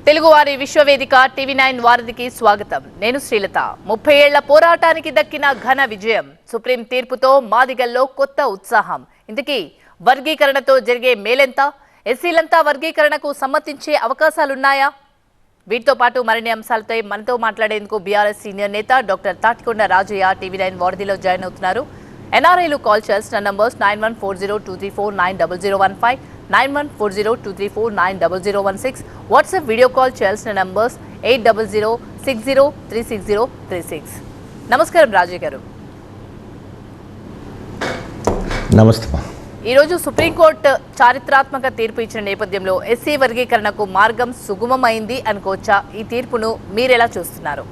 తెలుగువారి విశ్వవేదిక టీవీ9 వారధికి స్వాగతం. నేను శ్రీలత. 30 ఏళ్ల పోరాటానికి దక్కిన ఘన విజయం. సుప్రీం తీర్పుతో మాదిగల్లో కొత్త ఉత్సాహం. ఇంతకీ వర్గీకరణతో జరిగే మేలెంత? ఎస్సీలంతా వర్గీకరణకు సమ్మతించే అవకాశాలున్నాయా? వీటితో పాటు మరిన్ని అంశాలతో మనతో మాట్లాడేందుకు బీఆర్ఎస్ సీనియర్ నేత డాక్టర్ తాటికొండ రాజయ్య టీవీ9 వారధిలో జాయిన్ అవుతున్నారు. ఎన్ఆర్ఐలు కాల్ చేయాల్సిన నంబర్స్ 914023490015, 914023490016. వాట్సాప్ వీడియో కాల్ చేయాల్సిన నంబర్స్ 8006036036. నమస్కారం రాజయ్య గారు. నమస్తే. ఈరోజు సుప్రీంకోర్టు చారిత్రాత్మక తీర్పు ఇచ్చిన నేపథ్యంలో ఎస్సీ వర్గీకరణకు మార్గం సుగమమైంది అనుకోవచ్చా? ఈ తీర్పును మీరెలా చూస్తున్నారు?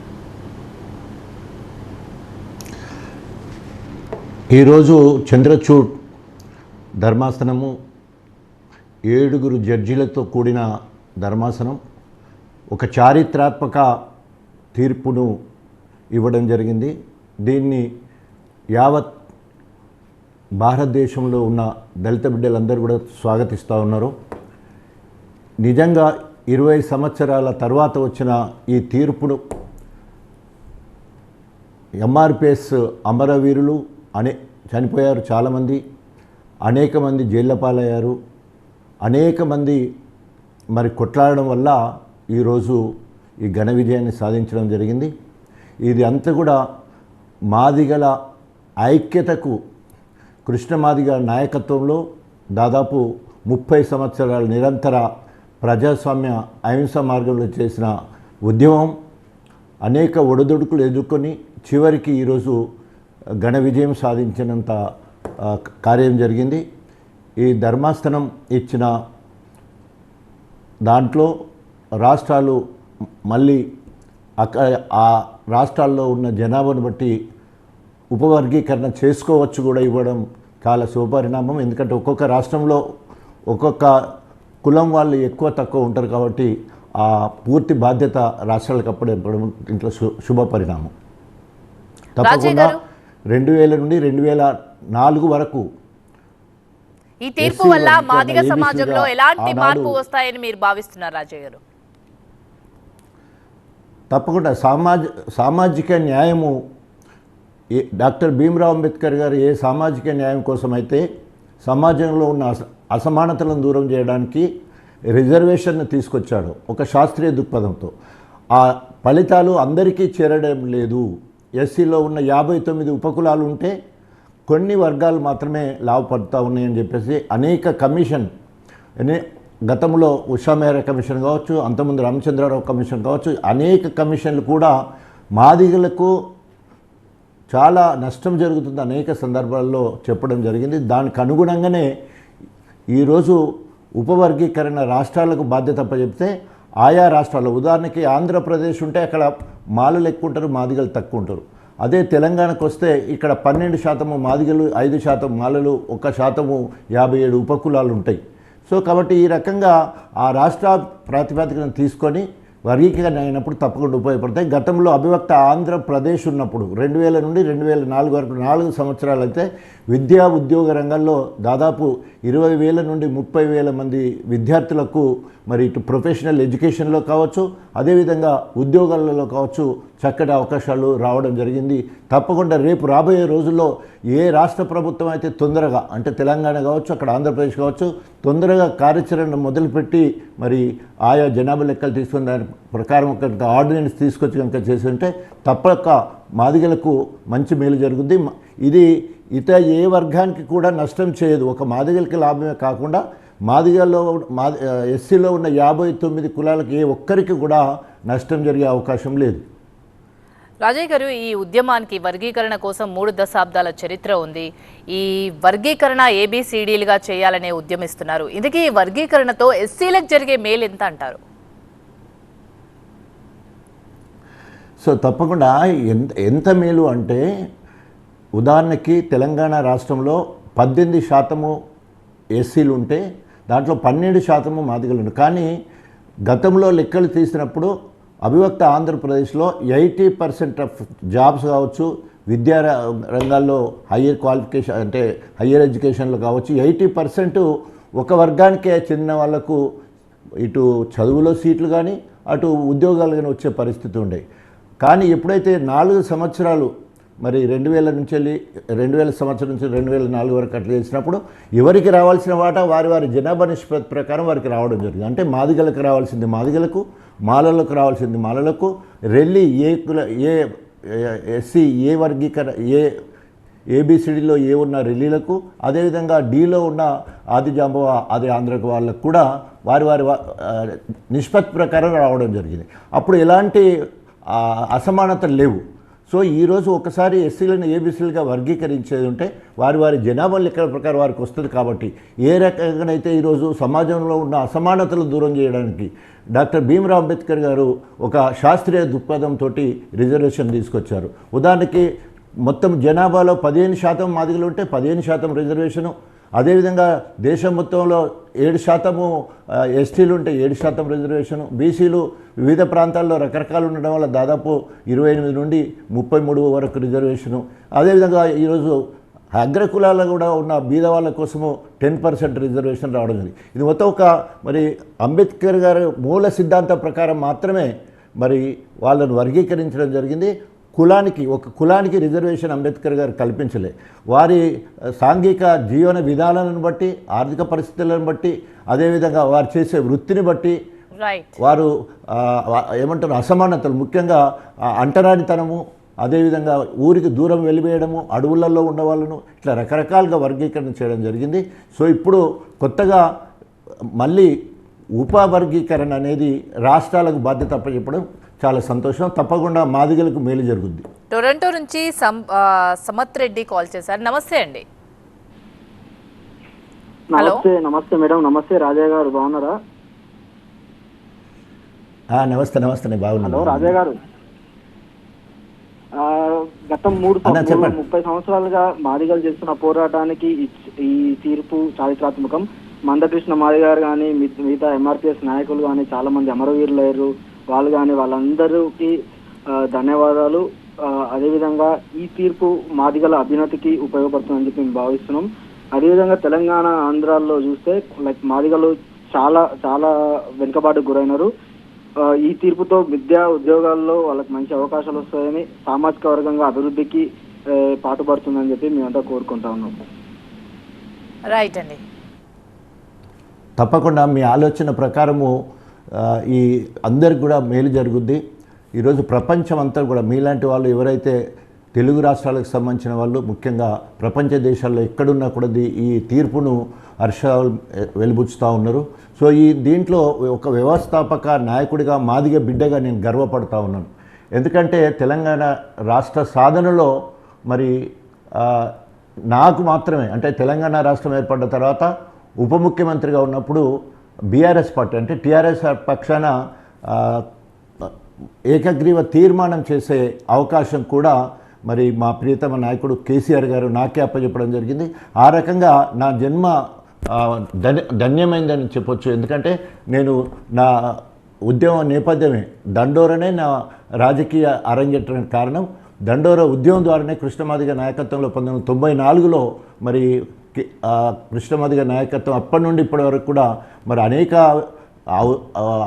ఈరోజు చంద్రచూడ్ ధర్మాసనము 7 జడ్జీలతో కూడిన ధర్మాసనం ఒక చారిత్రాత్మక తీర్పును ఇవ్వడం జరిగింది. దీన్ని యావత్ భారతదేశంలో ఉన్న దళిత బిడ్డలందరూ కూడా స్వాగతిస్తూ ఉన్నారు. నిజంగా 20 సంవత్సరాల తర్వాత వచ్చిన ఈ తీర్పును ఎంఆర్పిఎస్ అమరవీరులు చనిపోయారు చాలామంది, అనేక మంది జైళ్ళ పాలయ్యారు, అనేక మంది మరి కొట్లాడడం వల్ల ఈరోజు ఈ ఘన విజయాన్ని సాధించడం జరిగింది. ఇది అంతా కూడా మాదిగల ఐక్యతకు కృష్ణమాదిగ నాయకత్వంలో దాదాపు 30 సంవత్సరాల నిరంతర ప్రజాస్వామ్య అహింస మార్గంలో చేసిన ఉద్యమం అనేక ఒడిదుడుకులు ఎదుర్కొని చివరికి ఈరోజు ఘన విజయం సాధించినంత కార్యం జరిగింది. ఈ ధర్మాసనం ఇచ్చిన దాంట్లో రాష్ట్రాలు మళ్ళీ ఆ రాష్ట్రాల్లో ఉన్న జనాభాను బట్టి ఉపవర్గీకరణ చేసుకోవచ్చు కూడా ఇవ్వడం చాలా శుభపరిణామం. ఎందుకంటే ఒక్కొక్క రాష్ట్రంలో ఒక్కొక్క కులం వాళ్ళు ఎక్కువ తక్కువ ఉంటారు కాబట్టి ఆ పూర్తి బాధ్యత రాష్ట్రాలకు అప్పుడే ఇవ్వడం ఇంట్లో శుభపరిణామం. తప్పకుండా 2000 నుండి 2004 వరకు ఈ తీర్పు వల్ల మాదిగ సమాజంలో ఎలాంటి మార్పు వస్తాయని మీరు భావిస్తున్నారు రాజయ్య గారు? తప్పకుండా సామాజిక న్యాయము డాక్టర్ భీమ్రావ్ అంబేద్కర్ గారు ఏ సామాజిక న్యాయం కోసం అయితే సమాజంలో ఉన్న అసమానతలను దూరం చేయడానికి రిజర్వేషన్ను తీసుకొచ్చాడు ఒక శాస్త్రీయ దృక్పథంతో, ఆ ఫలితాలు అందరికీ చేరడం లేదు. ఎస్సీలో ఉన్న 59 ఉపకులాలు ఉంటే కొన్ని వర్గాలు మాత్రమే లాభపడుతూ ఉన్నాయని చెప్పేసి అనేక కమిషన్, గతంలో ఉషా మేహరా కమిషన్ కావచ్చు, అంతకుముందు రామచంద్రరావు కమిషన్ కావచ్చు, అనేక కమిషన్లు కూడా మాదిగలకు చాలా నష్టం జరుగుతుంది అనేక సందర్భాల్లో చెప్పడం జరిగింది. దానికి అనుగుణంగానే ఈరోజు ఉపవర్గీకరణ రాష్ట్రాలకు బాధ్యత అప్పచెప్తే ఆయా రాష్ట్రాల్లో, ఉదాహరణకి ఆంధ్రప్రదేశ్ ఉంటే అక్కడ మాలలు ఎక్కువ ఉంటారు, మాదిగలు తక్కువ ఉంటారు. అదే తెలంగాణకు వస్తే ఇక్కడ 12% మాదిగలు, 5% మాలలు, 1% 57 ఉపకులాలు ఉంటాయి. సో కాబట్టి ఈ రకంగా ఆ రాష్ట్ర ప్రాతిపదికను తీసుకొని వర్గీకరణ అయినప్పుడు తప్పకుండా ఉపయోగపడతాయి. గతంలో అవిభక్త ఆంధ్రప్రదేశ్ ఉన్నప్పుడు 2000 నుండి 2004 వరకు 4 సంవత్సరాలు అయితే విద్యా ఉద్యోగ రంగంలో దాదాపు 20,000 నుండి 30,000 మంది విద్యార్థులకు మరి ఇటు ప్రొఫెషనల్ ఎడ్యుకేషన్లో కావచ్చు, అదేవిధంగా ఉద్యోగాలలో కావచ్చు చక్కటి అవకాశాలు రావడం జరిగింది. తప్పకుండా రేపు రాబోయే రోజుల్లో ఏ రాష్ట్ర ప్రభుత్వం అయితే తొందరగా, అంటే తెలంగాణ కావచ్చు, అక్కడ ఆంధ్రప్రదేశ్ కావచ్చు, తొందరగా కార్యాచరణ మొదలుపెట్టి మరి ఆయా జనాభా లెక్కలు తీసుకుని దాని ప్రకారం ఒక ఆర్డినెన్స్ తీసుకొచ్చి కనుక చేసి ఉంటే తప్పక మాదిగలకు మంచి మేలు జరుగుద్ది. ఇది ఏ వర్గానికి కూడా నష్టం చేయదు. ఒక మాదిగలకి లాభమే కాకుండా మాదిగల్లో ఎస్సీలో ఉన్న 59 కులాలకు ఏ ఒక్కరికి కూడా నష్టం జరిగే అవకాశం లేదు. రాజయ్య గారు, ఈ ఉద్యమానికి వర్గీకరణ కోసం 3 దశాబ్దాల చరిత్ర ఉంది. ఈ వర్గీకరణ ABCDలుగా చేయాలనే ఉద్యమిస్తున్నారు. ఇందుకే ఈ వర్గీకరణతో ఎస్సీలకు జరిగే మేలు ఎంత అంటారు? సో తప్పకుండా ఎంత మేలు అంటే, ఉదాహరణకి తెలంగాణ రాష్ట్రంలో 18% ఎస్సీలు ఉంటే దాంట్లో 12% మాదిగలు ఉంటారు. కానీ గతంలో లెక్కలు తీసినప్పుడు అవిభక్త ఆంధ్రప్రదేశ్లో 80% ఆఫ్ జాబ్స్ కావచ్చు, విద్యా రంగాల్లో హయ్యర్ క్వాలిఫికేషన్ అంటే హయ్యర్ ఎడ్యుకేషన్లో కావచ్చు 80% ఒక వర్గానికే చెందిన వాళ్లకు ఇటు చదువులో సీట్లు కానీ అటు ఉద్యోగాలు కానీ వచ్చే పరిస్థితి ఉండే. కానీ ఎప్పుడైతే 4 సంవత్సరాలు మరి 2000 నుంచి వెళ్ళి 2000 సంవత్సరం నుంచి 2004 వరకు అట్లా చేసినప్పుడు ఎవరికి రావాల్సిన వాటా వారి వారి జనాభా నిష్పత్తి ప్రకారం వారికి రావడం జరిగింది. అంటే మాదిగలకు రావాల్సింది మాదిగలకు, మాలలకు రావాల్సింది మాలలకు, రెల్లి ఏ ఎస్సీ ఏ వర్గీకరణ ఏబిసిడిలో ఏ ఉన్న రెల్లీలకు, అదేవిధంగా డీలో ఉన్న ఆదిజాంబవ ఆది ఆంధ్రకు వాళ్ళకు కూడా వారి వారి నిష్పత్తి ప్రకారం రావడం జరిగింది. అప్పుడు ఎలాంటి అసమానతలు లేవు. సో ఈరోజు ఒకసారి ఎస్సీలను ఏబీసీలుగా వర్గీకరించేది ఉంటే వారి వారి జనాభా లెక్కల ప్రకారం వారికి వస్తుంది. కాబట్టి ఏ రకంగానైతే ఈరోజు సమాజంలో ఉన్న అసమానతలు దూరం చేయడానికి డాక్టర్ భీమ్రావ్ అంబేద్కర్ గారు ఒక శాస్త్రీయ దృక్పథంతో రిజర్వేషన్ తీసుకొచ్చారు. ఉదాహరణకి మొత్తం జనాభాలో 15% మాదిగలు ఉంటే 15% రిజర్వేషను, అదేవిధంగా దేశం మొత్తంలో 7% ఎస్టీలు ఉంటే 7% రిజర్వేషను, బీసీలు వివిధ ప్రాంతాల్లో రకరకాలు ఉండడం వల్ల దాదాపు 28 నుండి 33 వరకు రిజర్వేషను, అదేవిధంగా ఈరోజు అగ్రకులాల్లో కూడా ఉన్న బీద వాళ్ళ కోసము 10% రిజర్వేషన్ రావడం జరిగింది. ఇది మొత్తం ఒక మరి అంబేద్కర్ గారి మూల సిద్ధాంతం ప్రకారం మాత్రమే మరి వాళ్ళను వర్గీకరించడం జరిగింది. ఒక కులానికి రిజర్వేషన్ అంబేద్కర్ గారు కల్పించలే. వారి సాంఘిక జీవన విధానాలను బట్టి, ఆర్థిక పరిస్థితులను బట్టి, అదేవిధంగా వారు చేసే వృత్తిని బట్టి వారు ఏమంటారు అసమానతలు, ముఖ్యంగా అంటరానితనము, అదేవిధంగా ఊరికి దూరం వెళ్ళివేయడము, అడవులలో ఉండవాళ్ళను ఇట్లా రకరకాలుగా వర్గీకరణ చేయడం జరిగింది. సో ఇప్పుడు కొత్తగా మళ్ళీ ఉపవర్గీకరణ అనేది రాష్ట్రాలకు బాధ్యత అప్పచెప్పడం చాలా సంతోషం. తప్పకుండా మాదిగలకు మేలు జరుగుద్ది. టొరంటో నుంచి సమత్ రెడ్డి కాల్ చేశారు. నమస్తే అండి. నమస్తే మేడం. నమస్తే రాజయ్య గారు, బాగున్నారా? నమస్తే బాగున్నాను రాజయ్య గారు. గత 30 సంవత్సరాలుగా మాదిగలు చేస్తున్న పోరాటానికి ఈ తీర్పు చారిత్రాత్మకం. మందకృష్ణ మాది గారు కానీ మిగతా ఎంఆర్పిఎస్ నాయకులు కానీ చాలా మంది అమరవీరులు అయ్యారు. వాళ్ళు కానీ వాళ్ళందరికీ ధన్యవాదాలు. అదేవిధంగా ఈ తీర్పు మాదిగల అభ్యున్నతికి ఉపయోగపడుతుందని చెప్పి మేము భావిస్తున్నాం. అదేవిధంగా తెలంగాణ, ఆంధ్రాల్లో చూస్తే మాదిగలు చాలా చాలా వెనుకబాటుకు గురైనారు. ఈ తీర్పుతో విద్యా ఉద్యోగాల్లో వాళ్ళకి మంచి అవకాశాలు వస్తాయని, సామాజిక వర్గంగా అభివృద్ధికి పాటుపడుతుందని చెప్పి మేమంతా కోరుకుంటా ఉన్నాం. రైట్ అండి. తప్పకుండా మీ ఆలోచన ప్రకారము ఈ అందరికి కూడా మేలు జరుగుద్ది. ఈరోజు ప్రపంచం అంతా కూడా మీలాంటి వాళ్ళు ఎవరైతే తెలుగు రాష్ట్రాలకు సంబంధించిన వాళ్ళు, ముఖ్యంగా ప్రపంచ దేశాల్లో ఎక్కడున్నా కూడా ఈ తీర్పును హర్షాలు వెలుబుచ్చుతూ ఉన్నారు. సో దీంట్లో ఒక వ్యవస్థాపక నాయకుడిగా, మాదిగ బిడ్డగా నేను గర్వపడుతూ ఉన్నాను. ఎందుకంటే తెలంగాణ రాష్ట్ర సాధనలో మరి నాకు మాత్రమే, అంటే తెలంగాణ రాష్ట్రం ఏర్పడ్డ తర్వాత ఉప ముఖ్యమంత్రిగా ఉన్నప్పుడు బీఆర్ఎస్ పార్టీ అంటే టీఆర్ఎస్ పక్షాన ఏకగ్రీవ తీర్మానం చేసే అవకాశం కూడా మరి మా ప్రియతమ నాయకుడు కేసీఆర్ గారు నాకే అప్పచెప్పడం జరిగింది. ఆ రకంగా నా జన్మ ధన్యమైందని చెప్పొచ్చు. ఎందుకంటే నేను నా ఉద్యమ నేపథ్యమే దండోరనే నా రాజకీయ అరంగేట్రానికి కారణం. దండోర ఉద్యమం ద్వారానే కృష్ణమాదిగ నాయకత్వంలో 1994లో మరి కృష్ణమాదిగ నాయకత్వం అప్పటి నుండి ఇప్పటి వరకు కూడా మరి అనేక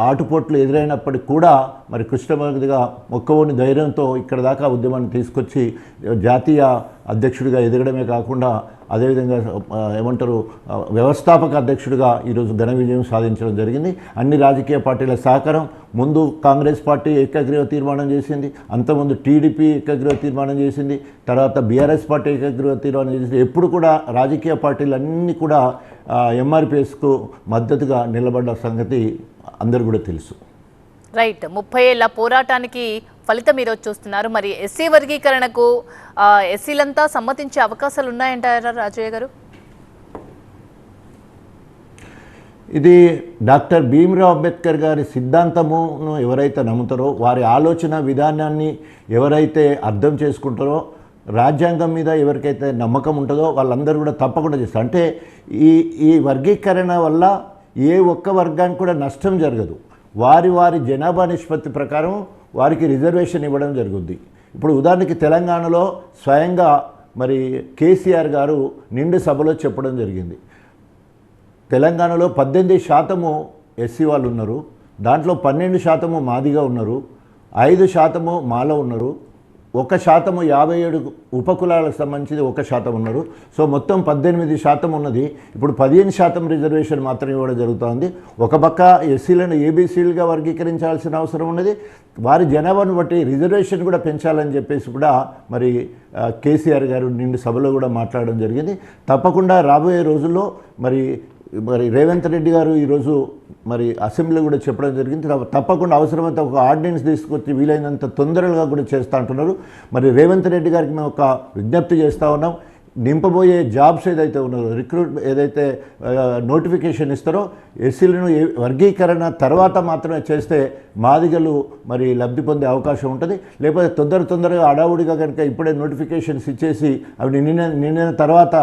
ఆటుపోట్లు ఎదురైనప్పటికీ కూడా మరి కృష్ణమాదిగ మొక్కవోని ధైర్యంతో ఇక్కడ దాకా ఉద్యమాన్ని తీసుకొచ్చి జాతీయ అధ్యక్షుడిగా ఎదగడమే కాకుండా అదేవిధంగా ఏమంటారు వ్యవస్థాపక అధ్యక్షుడిగా ఈరోజు ఘన విజయం సాధించడం జరిగింది. అన్ని రాజకీయ పార్టీల సహకారం. ముందు కాంగ్రెస్ పార్టీ ఏకగ్రీవ తీర్మానం చేసింది, అంతకుముందు టీడీపీ ఏకగ్రీవ తీర్మానం చేసింది, తర్వాత బీఆర్ఎస్ పార్టీ ఏకగ్రీవ తీర్మానం చేసింది. ఎప్పుడు కూడా రాజకీయ పార్టీలన్నీ కూడా ఎంఆర్పిఎస్కు మద్దతుగా నిలబడ్డ సంగతి అందరూ కూడా తెలుసు. రైట్. 30 ఏళ్ల పోరాటానికి ఫలితం ఈరోజు చూస్తున్నారు. మరి ఎస్సీ వర్గీకరణకు ఎస్సీలంతా సమ్మతించే అవకాశాలు ఉన్నాయంటారా రాజయ్య గారు? ఇది డాక్టర్ భీమ్రావ్ అంబేద్కర్ గారి సిద్ధాంతమును ఎవరైతే నమ్ముతారో, వారి ఆలోచన విధానాన్ని ఎవరైతే అర్థం చేసుకుంటారో, రాజ్యాంగం మీద ఎవరికైతే నమ్మకం ఉంటుందో వాళ్ళందరూ కూడా తప్పకుండా చేస్తారు. అంటే ఈ వర్గీకరణ వల్ల ఏ ఒక్క వర్గానికి కూడా నష్టం జరగదు. వారి వారి జనాభా నిష్పత్తి ప్రకారం వారికి రిజర్వేషన్ ఇవ్వడం జరుగుద్ది. ఇప్పుడు ఉదాహరణకి తెలంగాణలో స్వయంగా మరి కేసీఆర్ గారు నిండు సభలో చెప్పడం జరిగింది. తెలంగాణలో 18% ఎస్సీ వాళ్ళు ఉన్నారు, దాంట్లో 12% మాదిగా ఉన్నారు, 5% మాల ఉన్నారు, 1% 57 ఉపకులాలకు సంబంధించి 1% ఉన్నారు. సో మొత్తం 18% ఉన్నది. ఇప్పుడు 15% రిజర్వేషన్ మాత్రం ఇవ్వడం జరుగుతుంది. ఒక పక్క ఎస్సీలను ఏబీసీలుగా వర్గీకరించాల్సిన అవసరం ఉన్నది. వారి జనాభాను బట్టి రిజర్వేషన్ కూడా పెంచాలని చెప్పేసి కూడా మరి కేసీఆర్ గారు నిండు సభలో కూడా మాట్లాడడం జరిగింది. తప్పకుండా రాబోయే రోజుల్లో మరి రేవంత్ రెడ్డి గారు ఈరోజు మరి అసెంబ్లీలో కూడా చెప్పడం జరిగింది. తప్పకుండా అవసరమైతే ఒక ఆర్డినెన్స్ తీసుకొచ్చి వీలైనంత తొందరగా కూడా చేస్తూ అంటున్నారు. మరి రేవంత్ రెడ్డి గారికి మేము ఒక విజ్ఞప్తి చేస్తూ ఉన్నాం. నింపబోయే జాబ్స్ ఏదైతే ఉన్నారో, రిక్రూట్ ఏదైతే నోటిఫికేషన్ ఇస్తారో ఎస్సీలను వర్గీకరణ తర్వాత మాత్రమే చేస్తే మాదిగలు మరి లబ్ధి పొందే అవకాశం ఉంటుంది. లేకపోతే తొందరగా అడావుడిగా కనుక ఇప్పుడే నోటిఫికేషన్స్ ఇచ్చేసి అవి నిన్న తర్వాత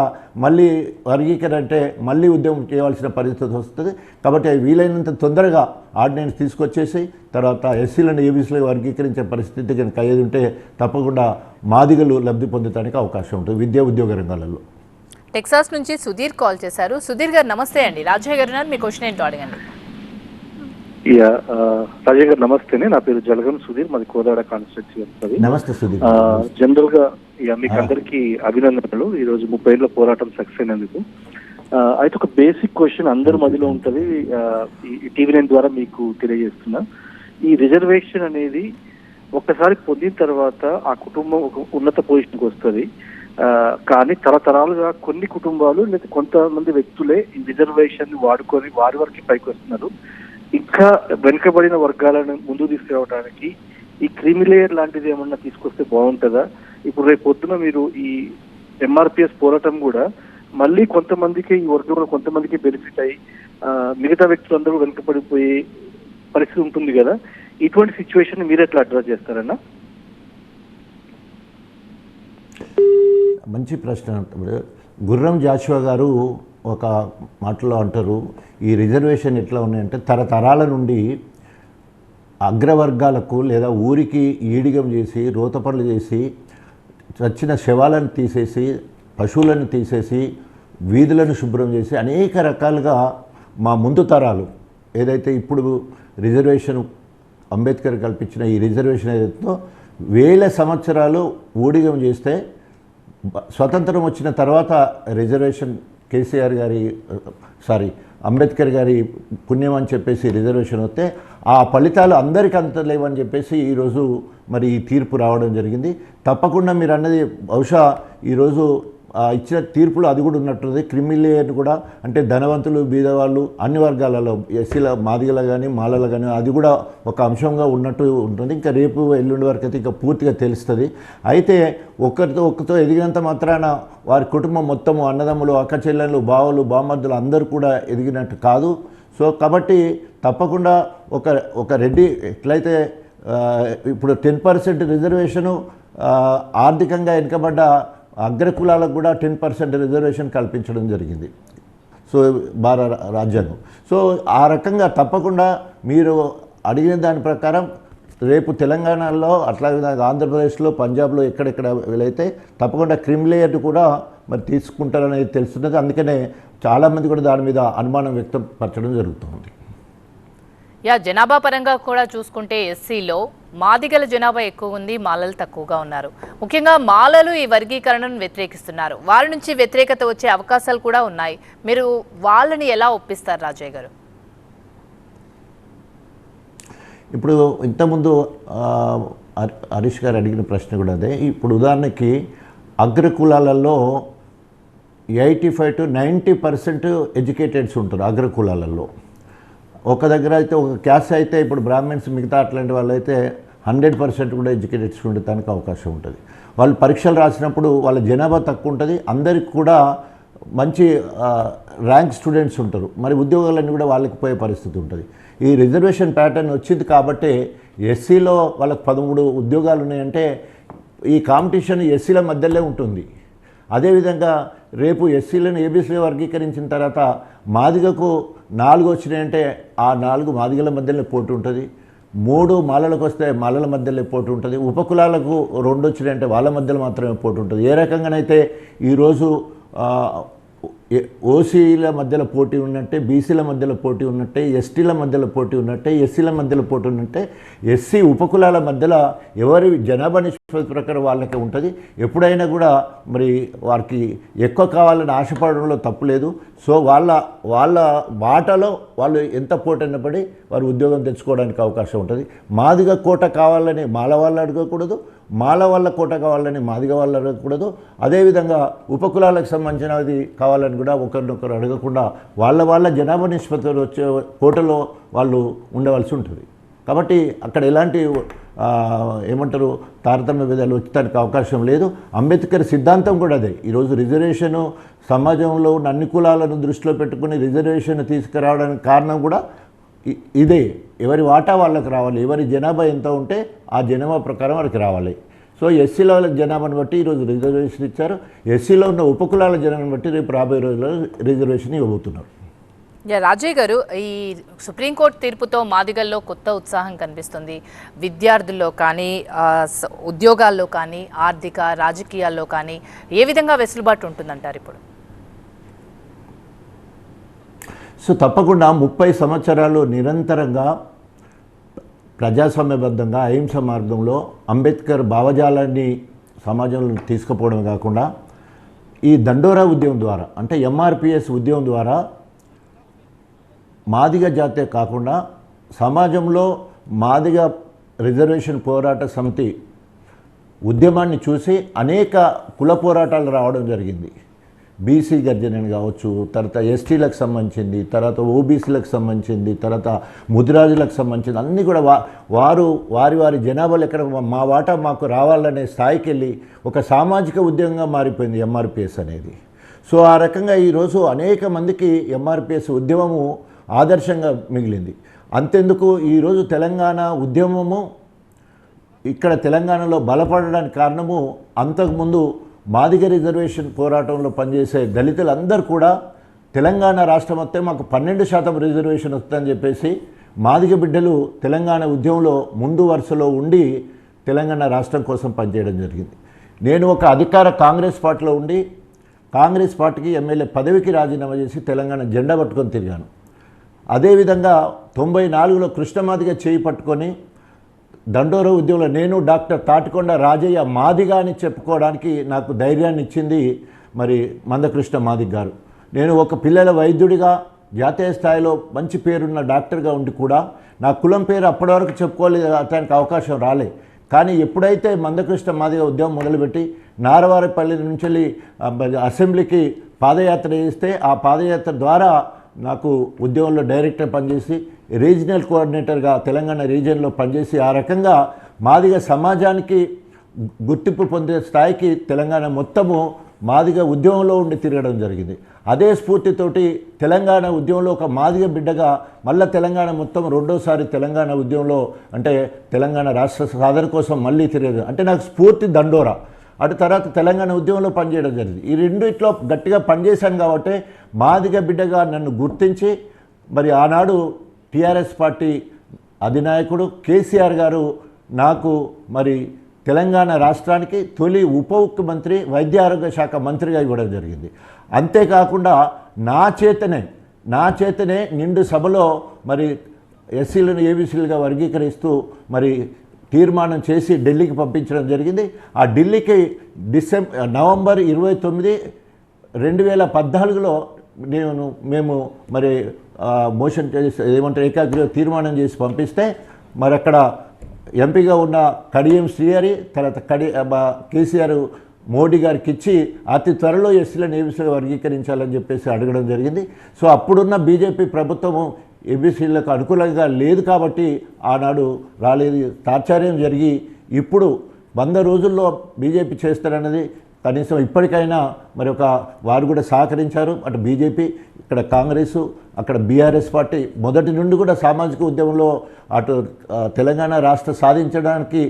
మళ్ళీ వర్గీకరణ అంటే మళ్ళీ ఉద్యమం చేయాల్సిన పరిస్థితి వస్తుంది. కాబట్టి అవి వీలైనంత తొందరగా ఆర్డినెన్స్ తీసుకొచ్చేసి తర్వాత ఎస్సీలను ఏబీసీలో వర్గీకరించే పరిస్థితి కనుక అయ్యేది ఉంటే తప్పకుండా మాదిగలు లబ్ధి పొందడానికి అవకాశం ఉంటుంది విద్యా ఉద్యోగ రంగాలలో. టెక్సాస్ నుంచి సుధీర్ కాల్ చేశారు. సుధీర్ గారు నమస్తే అండి. రాజయ్య గారు మీ క్వశ్చన్ ఏంటో అడగండి. రాజయ్య గారు నమస్తే. నా పేరు జలగం సుధీర్, మాది కోదాడ కాన్స్టిట్యూన్సీ వస్తుంది. నమస్తే సుధీర్. జనరల్ గా మీకు అందరికీ అభినందనలు. ఈ రోజు 30 ఏళ్ల పోరాటం సక్సెస్ అయినందుకు. అయితే ఒక బేసిక్ క్వశ్చన్ అందరి మధ్యలో ఉంటుంది, ఈ టీవీ9 ద్వారా మీకు తెలియజేస్తున్నా. ఈ రిజర్వేషన్ అనేది ఒక్కసారి పొందిన తర్వాత ఆ కుటుంబం ఒక ఉన్నత పొజిషన్కి వస్తుంది. కానీ తరతరాలుగా కొన్ని కుటుంబాలు లేదా కొంతమంది వ్యక్తులే ఈ రిజర్వేషన్ వాడుకొని వారి వరకు పైకి వస్తున్నారు. ఇంకా వెనుకబడిన వర్గాలను ముందుకు తీసుకురావడానికి ఈ క్రిమిలేయర్ లాంటిది ఏమన్నా తీసుకొస్తే బాగుంటుందా? ఇప్పుడు రేపు పొద్దున మీరు ఈ ఎంఆర్పిఎస్ పోరాటం కూడా మళ్ళీ కొంతమందికి ఈ వర్గంలో కొంతమందికి బెనిఫిట్ అయ్యి మిగతా వ్యక్తులందరూ వెనుకబడిపోయే పరిస్థితి ఉంటుంది కదా. ఇటువంటి సిచ్యువేషన్ మీరు ఎట్లా అడ్రస్ చేస్తారన్నా? మంచి ప్రశ్న. గుర్రం జాషువా గారు ఒక మాటలో అంటారు, ఈ రిజర్వేషన్ ఎట్లా ఉన్నాయంటే తరతరాల నుండి అగ్రవర్గాలకు లేదా ఊరికి ఈడిగం చేసి రోత పనులు చేసి చచ్చిన శవాలను తీసేసి పశువులను తీసేసి వీధులను శుభ్రం చేసి అనేక రకాలుగా మా ముందు తరాలు ఏదైతే ఇప్పుడు రిజర్వేషన్ అంబేద్కర్ కల్పించిన ఈ రిజర్వేషన్ ఏదైతే వేల సంవత్సరాలు ఊడిగం చేస్తే స్వతంత్రం వచ్చిన తర్వాత రిజర్వేషన్ అంబేద్కర్ గారి పుణ్యం అని చెప్పేసి రిజర్వేషన్ వస్తే ఆ ఫలితాలు అందరికీ అంతలేవని చెప్పేసి ఈరోజు మరి ఈ తీర్పు రావడం జరిగింది. తప్పకుండా మీరు అన్నది బహుశా ఈరోజు ఇచ్చిన తీర్పులో అది కూడా ఉన్నట్టుంది. క్రిమిలేయర్ కూడా అంటే ధనవంతులు బీదవాళ్ళు అన్ని వర్గాలలో ఎస్సీల మాదిగల కానీ మాలల కానీ అది కూడా ఒక అంశంగా ఉన్నట్టు ఉంటుంది. ఇంకా రేపు ఎల్లుండి వరకు అయితే ఇంకా పూర్తిగా తెలుస్తుంది. అయితే ఒక్కరితో ఎదిగినంత మాత్రాన వారి కుటుంబం మొత్తము అన్నదమ్ములు అక్క చెల్లెళ్ళు బావలు బామర్దులు అందరూ కూడా ఎదిగినట్టు కాదు. సో కాబట్టి తప్పకుండా ఒక రెడ్డి ఎట్లయితే ఇప్పుడు 10% రిజర్వేషను ఆర్థికంగా వెనుకబడ్డ అగ్రకులాలకు కూడా 10% రిజర్వేషన్ కల్పించడం జరిగింది. సో భారత రాజ్యాంగం. సో ఆ రకంగా తప్పకుండా మీరు అడిగిన దాని ప్రకారం రేపు తెలంగాణలో అట్లాగే ఆంధ్రప్రదేశ్లో పంజాబ్లో ఎక్కడెక్కడ వీలైతే తప్పకుండా క్రిమిలేయర్ కూడా మరి తీసుకుంటారనేది తెలుస్తున్నది. అందుకనే చాలామంది కూడా దాని మీద అనుమానం వ్యక్తపరచడం జరుగుతుంది. జనాభా పరంగా కూడా చూసుకుంటే ఎస్సీలో మాదిగల జనాభా ఎక్కువ ఉంది, మాలలు తక్కువగా ఉన్నారు. ముఖ్యంగా మాలలు ఈ వర్గీకరణను వ్యతిరేకిస్తున్నారు. వారి నుంచి వ్యతిరేకత వచ్చే అవకాశాలు కూడా ఉన్నాయి. మీరు వాళ్ళని ఎలా ఒప్పిస్తారు రాజయ్య గారు? ఇప్పుడు ఇంతకుముందు హరీష్ గారు అడిగిన ప్రశ్న కూడా అదే. ఇప్పుడు ఉదాహరణకి అగ్రకులాలలో 85 to 90% ఎడ్యుకేటెడ్స్ ఉంటారు అగ్రకులాలలో. ఒక దగ్గర అయితే ఒక క్యాస్ట్ అయితే ఇప్పుడు బ్రాహ్మణ్స్ మిగతా అట్లాంటి వాళ్ళు అయితే 100% కూడా ఎడ్యుకేటెడ్స్ ఉండటానికి అవకాశం ఉంటుంది. వాళ్ళు పరీక్షలు రాసినప్పుడు వాళ్ళ జనాభా తక్కువ ఉంటుంది, అందరికి కూడా మంచి ర్యాంక్ స్టూడెంట్స్ ఉంటారు. మరి ఉద్యోగాలన్నీ కూడా వాళ్ళకి పోయే పరిస్థితి ఉంటుంది. ఈ రిజర్వేషన్ ప్యాటర్న్ వచ్చింది కాబట్టి ఎస్సీలో వాళ్ళకి 13 ఉద్యోగాలు ఉన్నాయంటే ఈ కాంపిటీషన్ ఎస్సీల మధ్యలో ఉంటుంది. అదేవిధంగా రేపు ఎస్సీలను ఏబీసీలో వర్గీకరించిన తర్వాత మాదిగకు 4 వచ్చినాయంటే ఆ 4 మాదిగల మధ్యలో పోటీ ఉంటుంది. 3 మాలలకు వస్తే మాలల మధ్యలో పోటీ ఉంటుంది. ఉపకులాలకు 2 వచ్చినాయంటే వాళ్ళ మధ్యలో మాత్రమే పోటీ ఉంటుంది. ఏ రకంగానైతే ఈరోజు ఓసీల మధ్యలో పోటీ ఉన్నట్టే, బీసీల మధ్యలో పోటీ ఉన్నట్టే, ఎస్టీల మధ్యలో పోటీ ఉన్నట్టే, ఎస్సీల మధ్యలో పోటీ ఉన్నట్టే, ఎస్సీ ఉపకులాల మధ్యలో ఎవరి జనాభా నిష్పత్తి ప్రకారం వాళ్ళకి ఉంటుంది. ఎప్పుడైనా కూడా మరి వారికి ఎక్కువ కావాలని ఆశపడడంలో తప్పులేదు. సో వాళ్ళ బాటలో వాళ్ళు ఎంత పోటైనా పడి వారు ఉద్యోగం తెచ్చుకోవడానికి అవకాశం ఉంటుంది. మాదిగ కోట కావాలని మాల వాళ్ళు అడగకూడదు, మాల వాళ్ళ కోట కావాలని మాదిగ వాళ్ళు అడగకూడదు. అదేవిధంగా ఉపకులాలకు సంబంధించినది కావాలని కూడా ఒకరినొకరు అడగకుండా వాళ్ళ జనాభా నిష్పత్తులు వచ్చే కోటలో వాళ్ళు ఉండవలసి ఉంటుంది. కాబట్టి అక్కడ ఎలాంటి ఏమంటారు తారతమ్య విధాలు వచ్చడానికి అవకాశం లేదు. అంబేద్కర్ సిద్ధాంతం కూడా అదే. ఈరోజు రిజర్వేషను సమాజంలో ఉన్న అన్ని కులాలను దృష్టిలో పెట్టుకుని రిజర్వేషన్ తీసుకురావడానికి కారణం కూడా ఇదే. ఎవరి వాటా వాళ్ళకి రావాలి, ఎవరి జనాభా ఎంత ఉంటే ఆ జనాభా ప్రకారం వాళ్ళకి రావాలి. సో ఎస్సీల జనాభాను బట్టి ఈరోజు రిజర్వేషన్ ఇచ్చారు. ఎస్సీలో ఉన్న ఉపకులాల జనాభాను బట్టి రేపు రాబోయే రోజుల్లో రిజర్వేషన్ ఇవ్వబోతున్నారు. రాజయ్య గారు, ఈ సుప్రీంకోర్టు తీర్పుతో మాదిగల్లో కొత్త ఉత్సాహం కనిపిస్తుంది. విద్యార్థుల్లో కానీ, ఉద్యోగాల్లో కానీ, ఆర్థిక రాజకీయాల్లో కానీ ఏ విధంగా వెసులుబాటు ఉంటుందంటారు ఇప్పుడు? సో తప్పకుండా 30 సంవత్సరాలు నిరంతరంగా ప్రజాస్వామ్యబద్ధంగా అహింస మార్గంలో అంబేద్కర్ భావజాలాన్ని సమాజంలో తీసుకుపోవడం కాకుండా ఈ దండోరా ఉద్యమం ద్వారా, అంటే ఎంఆర్పిఎస్ ఉద్యమం ద్వారా మాదిగ జాతే కాకుండా సమాజంలో మాదిగ రిజర్వేషన్ పోరాట సమితి ఉద్యమాన్ని చూసి అనేక కుల పోరాటాలు రావడం జరిగింది. బీసీ గర్జనని కావచ్చు, తర్వాత ఎస్టీలకు సంబంధించింది, తర్వాత ఓబీసీలకు సంబంధించింది, తర్వాత ముదిరాజులకు సంబంధించింది, అన్నీ కూడా వారి జనాభాలు ఎక్కడ మా వాటా మాకు రావాలనే స్థాయికి వెళ్ళి ఒక సామాజిక ఉద్యమంగా మారిపోయింది ఎంఆర్పిఎస్ అనేది. సో ఆ రకంగా ఈరోజు అనేక మందికి ఎంఆర్పిఎస్ ఉద్యమము ఆదర్శంగా మిగిలింది. అంతెందుకు ఈరోజు తెలంగాణ ఉద్యమము ఇక్కడ తెలంగాణలో బలపడడానికి కారణము అంతకుముందు మాదిగ రిజర్వేషన్ పోరాటంలో పనిచేసే దళితులందరూ కూడా తెలంగాణ రాష్ట్రం వస్తే మాకు 12% రిజర్వేషన్ వస్తుందని చెప్పేసి మాదిగ బిడ్డలు తెలంగాణ ఉద్యమంలో ముందు వరుసలో ఉండి తెలంగాణ రాష్ట్రం కోసం పనిచేయడం జరిగింది. నేను ఒక అధికార కాంగ్రెస్ పార్టీలో ఉండి కాంగ్రెస్ పార్టీకి ఎమ్మెల్యే పదవికి రాజీనామా చేసి తెలంగాణ జెండా పట్టుకొని తిరిగాను. అదేవిధంగా 94లో కృష్ణమాదిగ చేయి పట్టుకొని దండోరా ఉద్యమంలో నేను డాక్టర్ తాటికొండ రాజయ్య మాదిగా అని చెప్పుకోవడానికి నాకు ధైర్యాన్ని ఇచ్చింది మరి మందకృష్ణ మాదిగ గారు. నేను ఒక పిల్లల వైద్యుడిగా జాతీయ స్థాయిలో మంచి పేరున్న డాక్టర్గా ఉండి కూడా నా కులం పేరు అప్పటి వరకు చెప్పుకోలేదానికి అవకాశం రాలే. కానీ ఎప్పుడైతే మందకృష్ణ మాదిగ ఉద్యమం మొదలుపెట్టి నారవారిపల్లి నుంచి అసెంబ్లీకి పాదయాత్ర చేస్తే ఆ పాదయాత్ర ద్వారా నాకు ఉద్యమంలో డైరెక్టర్ పనిచేసి రీజనల్ కోఆర్డినేటర్గా తెలంగాణ రీజియన్లో పనిచేసి ఆ రకంగా మాదిగ సమాజానికి గుర్తింపు పొందే స్థాయికి తెలంగాణ మొత్తము మాదిగ ఉద్యమంలో ఉండి తిరగడం జరిగింది. అదే స్ఫూర్తితోటి తెలంగాణ ఉద్యమంలో ఒక మాదిగ బిడ్డగా మళ్ళీ తెలంగాణ మొత్తం రెండోసారి తెలంగాణ ఉద్యమంలో అంటే తెలంగాణ రాష్ట్ర సాధన కోసం మళ్ళీ తిరగదు. అంటే నాకు స్ఫూర్తి దండోరా. అటు తర్వాత తెలంగాణ ఉద్యమంలో పనిచేయడం జరిగింది. ఈ రెండిట్లో గట్టిగా పనిచేశాను కాబట్టి మాదిగ బిడ్డగా నన్ను గుర్తించి మరి ఆనాడు టీఆర్ఎస్ పార్టీ అధినాయకుడు కేసీఆర్ గారు నాకు మరి తెలంగాణ రాష్ట్రానికి తొలి ఉప ముఖ్యమంత్రి వైద్య ఆరోగ్య శాఖ మంత్రిగా ఇవ్వడం జరిగింది. అంతేకాకుండా నా చేతనే నిండు సభలో మరి ఎస్సీలను ఏబీసీలుగా వర్గీకరిస్తూ మరి తీర్మానం చేసి ఢిల్లీకి పంపించడం జరిగింది. ఆ ఢిల్లీకి నవంబర్ 29, 2014లో మేము మరి మోషన్ చేసి ఏకాగ్రీవ తీర్మానం చేసి పంపిస్తే మరి అక్కడ ఎంపీగా ఉన్న కడియం శ్రీహరి తర్వాత కేసీఆర్ మోడీ గారికి ఇచ్చి అతి త్వరలో ఎస్సీలను ఏబీసీలుగా వర్గీకరించాలని చెప్పేసి అడగడం జరిగింది. సో అప్పుడున్న బీజేపీ ప్రభుత్వము ఏబీసీలకు అనుకూలంగా లేదు కాబట్టి ఆనాడు రాలేదు. తాత్పర్యం జరిగి ఇప్పుడు 100 రోజుల్లో బీజేపీ చేస్తారన్నది కనీసం ఇప్పటికైనా మరి వారు కూడా సహకరించారు. అటు బీజేపీ, ఇక్కడ కాంగ్రెసు, అక్కడ బీఆర్ఎస్ పార్టీ మొదటి నుండి కూడా సామాజిక ఉద్యమంలో అటు తెలంగాణ రాష్ట్ర సాధించడానికి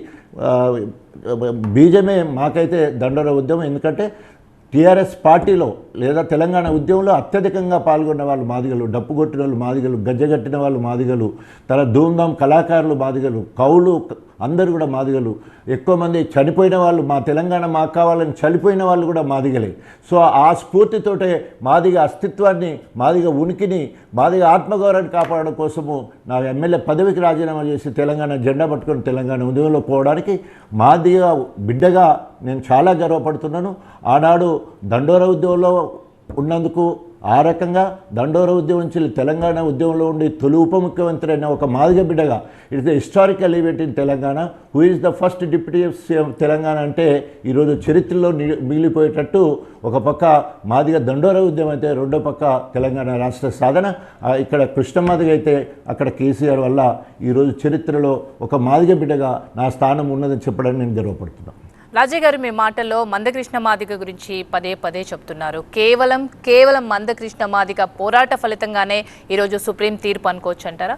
బీజమే మాకైతే దండోరా ఉద్యమం. ఎందుకంటే టీఆర్ఎస్ పార్టీలో లేదా తెలంగాణ ఉద్యమంలో అత్యధికంగా పాల్గొన్న వాళ్ళు మాదిగలు, డప్పు కొట్టిన వాళ్ళు మాదిగలు, గజ్జగట్టిన వాళ్ళు మాదిగలు, తర్వాత ధూమ్ధామ్ కళాకారులు మాదిగలు, కవులు అందరూ కూడా మాదిగలు. ఎక్కువ మంది చనిపోయిన వాళ్ళు మా తెలంగాణ మాకు కావాలని చనిపోయిన వాళ్ళు కూడా మాదిగలే. సో ఆ స్ఫూర్తితోటే మాదిగ అస్తిత్వాన్ని, మాదిగ ఉనికిని, మాదిగ ఆత్మగౌరవాన్ని కాపాడడం కోసము నా ఎమ్మెల్యే పదవికి రాజీనామా చేసి తెలంగాణ జెండా పట్టుకొని తెలంగాణ ఉద్యమంలో పోవడానికి మాదిగ బిడ్డగా నేను చాలా గర్వపడుతున్నాను. ఆనాడు దండోరా ఉద్యమంలో ఉన్నందుకు ఆ రకంగా దండోరా ఉద్యమం నుంచి తెలంగాణ ఉద్యమంలో ఉండి తొలి ఉప ముఖ్యమంత్రి అయిన ఒక మాదిగ బిడ్డగా it's the historical event in Telangana. Who is the first deputy CM Telangana అంటే ఈరోజు చరిత్రలో మిగిలిపోయేటట్టు ఒక పక్క మాదిగ దండోరా ఉద్యమం అయితే రెండో పక్క తెలంగాణ రాష్ట్ర సాధన. ఇక్కడ కృష్ణమాదిగ అయితే అక్కడ కేసీఆర్ వల్ల ఈరోజు చరిత్రలో ఒక మాదిగ బిడ్డగా నా స్థానం ఉన్నదని చెప్పడానికి నేను గర్వపడుతున్నాను. రాజయ్య గారు, మీ మాటల్లో మందకృష్ణ మాదిగ గురించి పదే పదే చెప్తున్నారు. కేవలం మందకృష్ణ మాదిగ పోరాట ఫలితంగానే ఈరోజు సుప్రీం తీర్పు అనుకోవచ్చు అంటారా?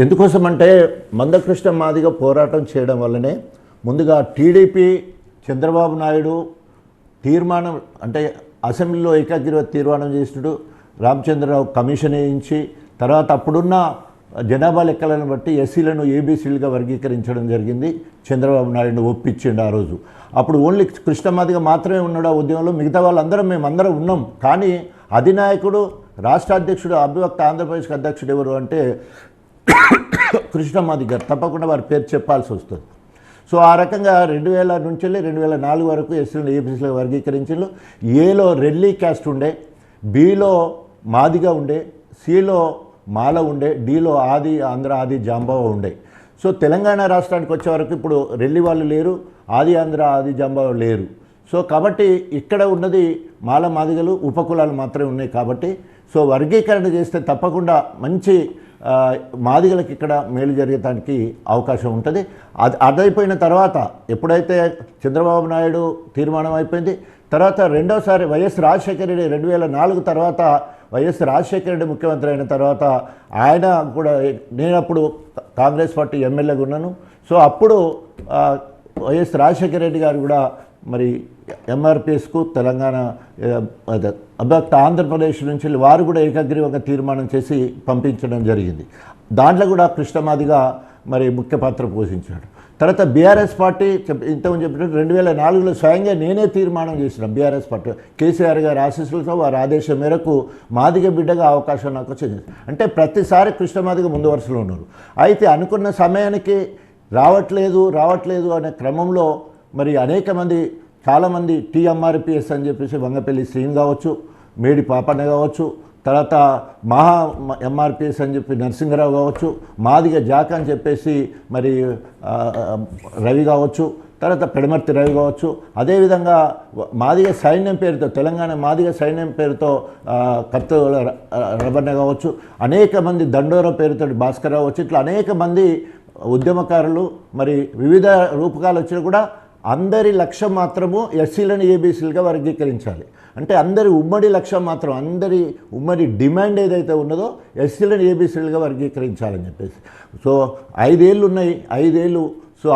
ఎందుకోసమంటే మందకృష్ణ మాదిగ పోరాటం చేయడం వల్లనే ముందుగా టీడీపీ చంద్రబాబు నాయుడు తీర్మానం అంటే అసెంబ్లీలో ఏకాగ్రీవ తీర్మానం చేసినట్టు రామచంద్రరావు కమిషన్ వేయించి తర్వాత అప్పుడున్న జనాభా లెక్కలను బట్టి ఎస్సీలను ఏబీసీలుగా వర్గీకరించడం జరిగింది. చంద్రబాబు నాయుడు ఒప్పించిండు ఆ రోజు. అప్పుడు ఓన్లీ కృష్ణమాదిగ మాత్రమే ఉన్నాడు ఆ ఉద్యమంలో, మిగతా వాళ్ళందరం మేమందరం ఉన్నాం. కానీ అధినాయకుడు రాష్ట్ర అధ్యక్షుడు అభివక్త ఆంధ్రప్రదేశ్కి అధ్యక్షుడు ఎవరు అంటే కృష్ణమాదిగ గారు. తప్పకుండా వారి పేరు చెప్పాల్సి వస్తుంది. సో ఆ రకంగా 2000 నుంచి 2004 వరకు ఎస్సీలను ఏబీసీలుగా వర్గీకరించారు. ఏలో రెల్లి క్యాస్ట్ ఉండే, బిలో మాదిగ ఉండే, సిలో మాల ఉండే, డీలో ఆంధ్ర ఆది జాంబావ ఉండే. సో తెలంగాణ రాష్ట్రానికి వచ్చే వరకు ఇప్పుడు రెల్లి వాళ్ళు లేరు, ఆంధ్ర ఆది జాంబావ లేరు. సో కాబట్టి ఇక్కడ ఉన్నది మాల మాదిగలు ఉపకులాలు మాత్రమే ఉన్నాయి. కాబట్టి సో వర్గీకరణ చేస్తే తప్పకుండా మంచి మాదిగలకి ఇక్కడ మేలు జరగడానికి అవకాశం ఉంటుంది. అదైపోయిన తర్వాత ఎప్పుడైతే చంద్రబాబు నాయుడు తీర్మానం అయిపోయింది, తర్వాత రెండోసారి వైఎస్ రాజశేఖర రెడ్డి 2004 తర్వాత వైఎస్ రాజశేఖర రెడ్డి ముఖ్యమంత్రి అయిన తర్వాత ఆయన కూడా, నేనప్పుడు కాంగ్రెస్ పార్టీ ఎమ్మెల్యేగా ఉన్నాను. సో అప్పుడు వైఎస్ రాజశేఖర రెడ్డి గారు కూడా మరి ఎంఆర్పిఎస్కు తెలంగాణ అభ్యర్థ ఆంధ్రప్రదేశ్ నుంచి వారు కూడా ఏకగ్రీవంగా తీర్మానం చేసి పంపించడం జరిగింది. దాంట్లో కూడా కృష్ణమాదిగా మరి ముఖ్య పాత్ర పోషించాడు. తర్వాత బీఆర్ఎస్ పార్టీ ఇంతకుముందు చెప్పినట్టు 2004లో స్వయంగా నేనే తీర్మానం చేసిన బీఆర్ఎస్ పార్టీ కేసీఆర్ గారి ఆశీస్సులతో వారి ఆదేశం మేరకు మాదిగ బిడ్డగా అవకాశం నాకు వచ్చింది. అంటే ప్రతిసారి కృష్ణమాదిగ ముందు వరుసలో ఉన్నారు. అయితే అనుకున్న సమయానికి రావట్లేదు అనే క్రమంలో మరి అనేక మంది చాలామంది టీఎంఆర్పిఎస్ అని చెప్పేసి వంగపల్లి శ్రీని కావచ్చు, మేడి పాపన్న కావచ్చు, తర్వాత మహా ఎంఆర్పిఎస్ అని చెప్పి నరసింహరావు కావచ్చు, మాదిగ జాక్ అని చెప్పేసి మరి రవి కావచ్చు, తర్వాత పెడమర్తి రవి కావచ్చు, అదేవిధంగా మాదిగ సైన్యం పేరుతో తెలంగాణ మాదిగ సైన్యం పేరుతో కత్తుల రవణ కావచ్చు, అనేక మంది దండోర పేరుతో భాస్కరరావు వచ్చి, ఇట్లా అనేక మంది ఉద్యమకారులు మరి వివిధ రూపకాలు వచ్చినా కూడా అందరి లక్ష్యం మాత్రము ఎస్సీలను ఏబీసీలుగా వర్గీకరించాలి. అంటే అందరి ఉమ్మడి లక్ష్యం మాత్రం, అందరి ఉమ్మడి డిమాండ్ ఏదైతే ఉన్నదో ఎస్సీలను ఏబీసీలుగా వర్గీకరించాలని చెప్పేసి. సో 5 ఏళ్ళు ఉన్నాయి, 5 ఏళ్ళు. సో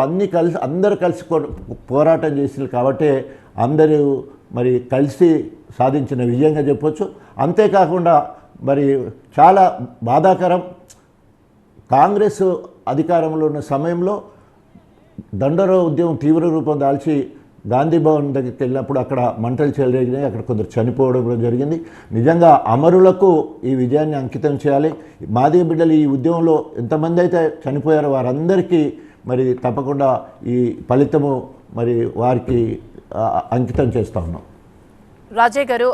అందరూ కలిసి పోరాటం చేసింది కాబట్టి అందరూ మరి కలిసి సాధించిన విజయంగా చెప్పొచ్చు. అంతేకాకుండా మరి చాలా బాధాకరం, కాంగ్రెస్ అధికారంలో ఉన్న సమయంలో దండోరా ఉద్యమం తీవ్ర రూపం దాల్చి గాంధీ భవన్ దగ్గరికి వెళ్ళినప్పుడు అక్కడ మంటలు చెలరేగినాయి, అక్కడ కొందరు చనిపోవడం కూడా జరిగింది. నిజంగా అమరులకు ఈ విజయాన్ని అంకితం చేయాలి. మాదిగ బిడ్డలు ఈ ఉద్యమంలో ఎంతమంది అయితే చనిపోయారో వారందరికీ మరి తప్పకుండా ఈ ఫలితము మరి వారికి అంకితం చేస్తూ ఉన్నాం. రాజయ్య గారు,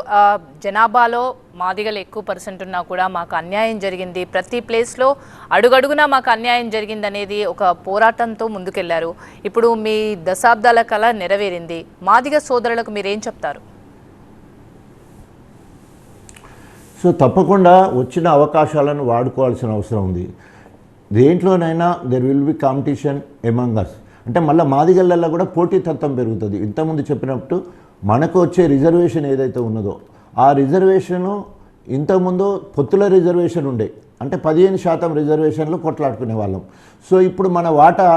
జనాభాలో మాదిగలు ఎక్కువ పర్సెంట్ ఉన్నా కూడా మాకు అన్యాయం జరిగింది, ప్రతి ప్లేస్లో అడుగడుగునా మాకు అన్యాయం జరిగింది అనేది ఒక పోరాటంతో ముందుకెళ్లారు. ఇప్పుడు మీ దశాబ్దాల కళ నెరవేరింది. మాదిగ సోదరులకు మీరేం చెప్తారు? సో తప్పకుండా వచ్చిన అవకాశాలను వాడుకోవాల్సిన అవసరం ఉంది. దేంట్లోనైనా there will be competition among us. అంటే మళ్ళీ మాదిగళ్ళల్లో కూడా పోటీతత్వం పెరుగుతుంది. ఇంతకుముందు చెప్పినట్టు మనకు వచ్చే రిజర్వేషన్ ఏదైతే ఉన్నదో ఆ రిజర్వేషను ఇంతకుముందు పొత్తుల రిజర్వేషన్ ఉండే, అంటే 15% రిజర్వేషన్లు కొట్లాడుకునే వాళ్ళం. సో ఇప్పుడు మన వాటా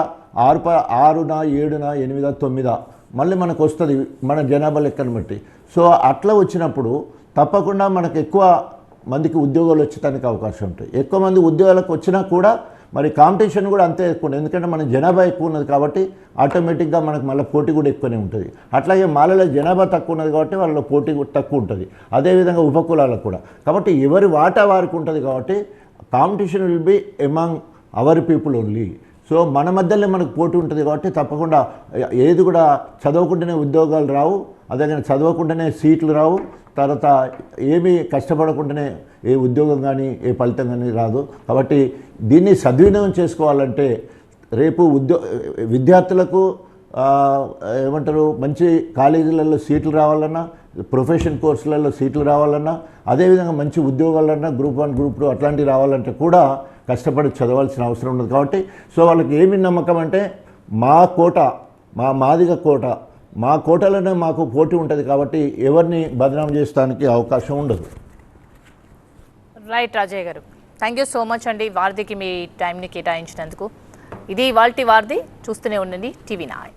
6నా 7నా 8 9 మళ్ళీ మనకు వస్తుంది మన జనాభా లెక్కను బట్టి. సో అట్లా వచ్చినప్పుడు తప్పకుండా మనకు ఎక్కువ మందికి ఉద్యోగాలు వచ్చేదానికి అవకాశం ఉంటాయి. ఎక్కువ మంది ఉద్యోగాలకు వచ్చినా కూడా మరి కాంపిటీషన్ కూడా అంతే ఎక్కువ ఉంటుంది. ఎందుకంటే మన జనాభా ఎక్కువ ఉన్నది కాబట్టి ఆటోమేటిక్గా మనకు మళ్ళీ పోటీ కూడా ఎక్కువనే ఉంటుంది. అట్లాగే మాలలో జనాభా తక్కువ ఉన్నది కాబట్టి వాళ్ళలో పోటీ కూడా తక్కువ ఉంటుంది. అదేవిధంగా ఉపకులాలకు కూడా. కాబట్టి ఎవరి వాటా వారికి ఉంటుంది కాబట్టి competition will be among our people only. So మన మధ్యలో మనకు పోటీ ఉంటుంది కాబట్టి తప్పకుండా ఏది కూడా చదవకుండానే ఉద్యోగాలు రావు, అదే చదవకుండానే సీట్లు రావు, తర్వాత ఏమీ కష్టపడకుండానే ఏ ఉద్యోగం కానీ ఏ ఫలితం కానీ రాదు. కాబట్టి దీన్ని సద్వినియోగం చేసుకోవాలంటే రేపు విద్యార్థులకు ఏమంటారు మంచి కాలేజీలలో సీట్లు రావాలన్నా, ప్రొఫెషన్ కోర్సులలో సీట్లు రావాలన్నా, అదేవిధంగా మంచి ఉద్యోగాలన్నా గ్రూప్ 1 గ్రూప్ 2 అట్లాంటివి రావాలంటే కూడా కష్టపడి చదవాల్సిన అవసరం ఉన్నది. కాబట్టి సో వాళ్ళకి ఏమి నమ్మకం అంటే మా కోట, మాదిగ కోట, మా కోటలోనే మాకు పోటీ ఉంటుంది కాబట్టి ఎవరిని బదనాం చేస్తానికి అవకాశం ఉండదు. రైట్ రాజయ్య గారు, థ్యాంక్ యూ సో మచ్ అండి వారధికి మీ టైంని కేటాయించినందుకు. ఇది ఇవాల్టి వారధి. చూస్తూనే ఉండండి TV9.